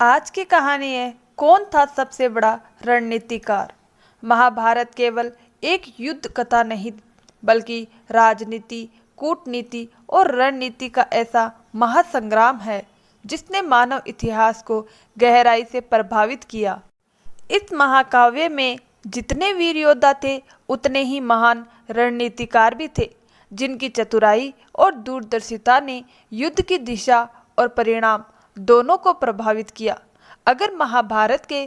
आज की कहानी है कौन था सबसे बड़ा रणनीतिकार। महाभारत केवल एक युद्ध कथा नहीं बल्कि राजनीति, कूटनीति और रणनीति का ऐसा महासंग्राम है जिसने मानव इतिहास को गहराई से प्रभावित किया। इस महाकाव्य में जितने वीर योद्धा थे उतने ही महान रणनीतिकार भी थे जिनकी चतुराई और दूरदर्शिता ने युद्ध की दिशा और परिणाम दोनों को प्रभावित किया। अगर महाभारत के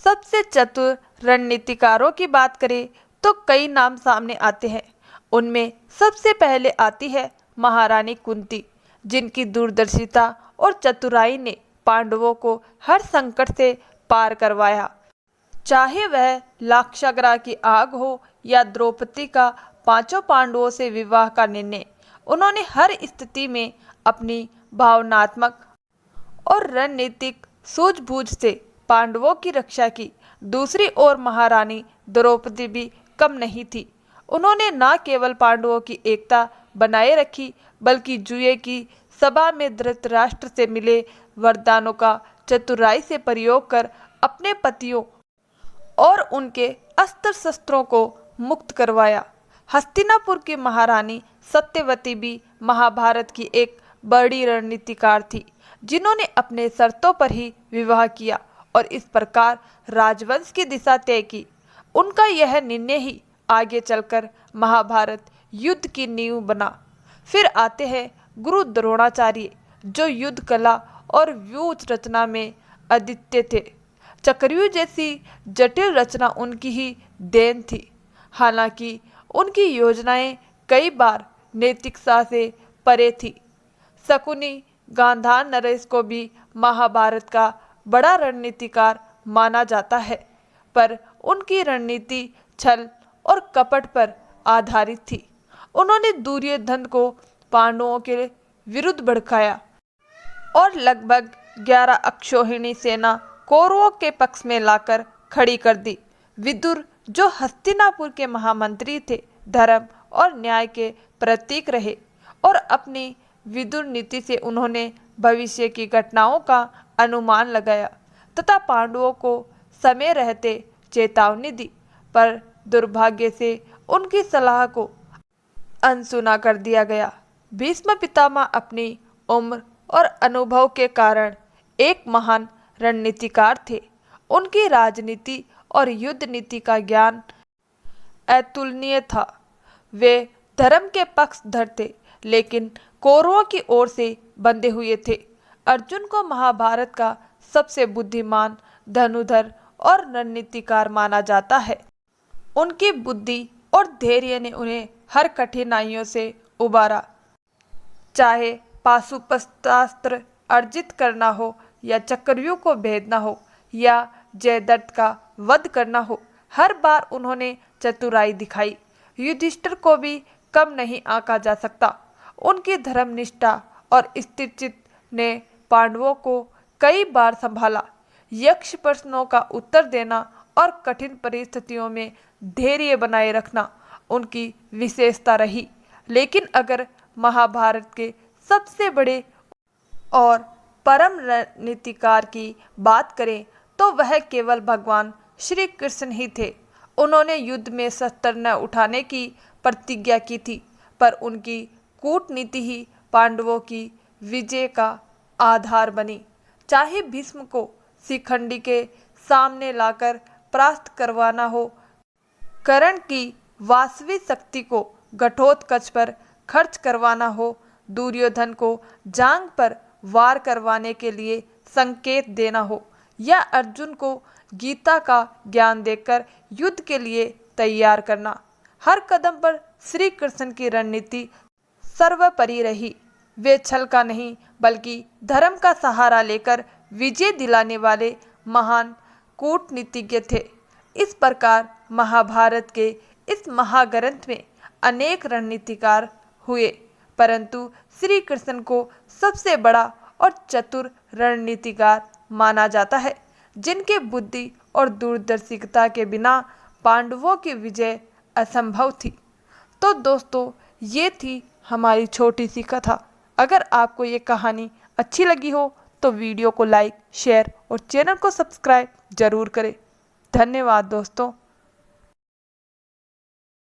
सबसे चतुर रणनीतिकारों की बात करें तो कई नाम सामने आते हैं। उनमें सबसे पहले आती है महारानी कुंती, जिनकी दूरदर्शिता और चतुराई ने पांडवों को हर संकट से पार करवाया। चाहे वह लाक्षागृह की आग हो या द्रौपदी का पांचों पांडवों से विवाह का निर्णय, उन्होंने हर स्थिति में अपनी भावनात्मक और रणनीतिक सूझबूझ से पांडवों की रक्षा की। दूसरी ओर महारानी द्रौपदी भी कम नहीं थी। उन्होंने न केवल पांडवों की एकता बनाए रखी बल्कि जुए की सभा में धृतराष्ट्र से मिले वरदानों का चतुराई से प्रयोग कर अपने पतियों और उनके अस्त्र शस्त्रों को मुक्त करवाया। हस्तिनापुर की महारानी सत्यवती भी महाभारत की एक बड़ी रणनीतिकार थी, जिन्होंने अपने शर्तों पर ही विवाह किया और इस प्रकार राजवंश की दिशा तय की। उनका यह निर्णय ही आगे चलकर महाभारत युद्ध की नींव बना। फिर आते हैं गुरु द्रोणाचार्य, जो युद्ध कला और व्यूह रचना में अद्वितीय थे। चक्रव्यूह जैसी जटिल रचना उनकी ही देन थी। हालांकि उनकी योजनाएं कई बार नैतिकता से परे थी। शकुनी गांधार नरेश को भी महाभारत का बड़ा रणनीतिकार माना जाता है, पर उनकी रणनीति छल और कपट पर आधारित थी। उन्होंने दुर्योधन को पांडवों के विरुद्ध भड़काया और लगभग 11 अक्षौहिणी सेना कौरवों के पक्ष में लाकर खड़ी कर दी। विदुर, जो हस्तिनापुर के महामंत्री थे, धर्म और न्याय के प्रतीक रहे और अपनी विदुर नीति से उन्होंने भविष्य की घटनाओं का अनुमान लगाया तथा पांडवों को समय रहते चेतावनी दी, पर दुर्भाग्य से उनकी सलाह को अनसुना कर दिया गया। भीष्म पितामह अपनी उम्र और अनुभव के कारण एक महान रणनीतिकार थे। उनकी राजनीति और युद्ध नीति का ज्ञान अतुलनीय था। वे धर्म के पक्षधर थे लेकिन कौरवों की ओर से बंधे हुए थे। अर्जुन को महाभारत का सबसे बुद्धिमान धनुधर और रणनीतिकार माना जाता है। उनकी बुद्धि और धैर्य ने उन्हें हर कठिनाइयों से उबारा। चाहे पाशुपतास्त्र अर्जित करना हो या चक्रव्यूह को भेदना हो या जयद्रथ का वध करना हो, हर बार उन्होंने चतुराई दिखाई। युधिष्ठिर को भी कम नहीं आंका जा सकता। उनकी धर्मनिष्ठा और स्थिरचित्त ने पांडवों को कई बार संभाला। यक्ष प्रश्नों का उत्तर देना और कठिन परिस्थितियों में धैर्य बनाए रखना उनकी विशेषता रही। लेकिन अगर महाभारत के सबसे बड़े और परम रणनीतिकार की बात करें तो वह केवल भगवान श्री कृष्ण ही थे। उन्होंने युद्ध में शस्त्र न उठाने की प्रतिज्ञा की थी, पर उनकी कूटनीति ही पांडवों की विजय का आधार बनी। चाहे भीष्म को शिखंडी के सामने लाकर परास्त करवाना हो, कर्ण की वास्तविक शक्ति को घटोत्कच पर खर्च करवाना हो, दुर्योधन को जांग पर वार करवाने के लिए संकेत देना हो, या अर्जुन को गीता का ज्ञान देकर युद्ध के लिए तैयार करना, हर कदम पर श्री कृष्ण की रणनीति सर्वोपरि रही। वे छल का नहीं बल्कि धर्म का सहारा लेकर विजय दिलाने वाले महान कूटनीतिज्ञ थे। इस प्रकार महाभारत के इस महाग्रंथ में अनेक रणनीतिकार हुए, परंतु श्री कृष्ण को सबसे बड़ा और चतुर रणनीतिकार माना जाता है, जिनके बुद्धि और दूरदर्शिता के बिना पांडवों की विजय असंभव थी। तो दोस्तों, ये थी हमारी छोटी सी कथा। अगर आपको ये कहानी अच्छी लगी हो तो वीडियो को लाइक, शेयर और चैनल को सब्सक्राइब जरूर करें। धन्यवाद दोस्तों।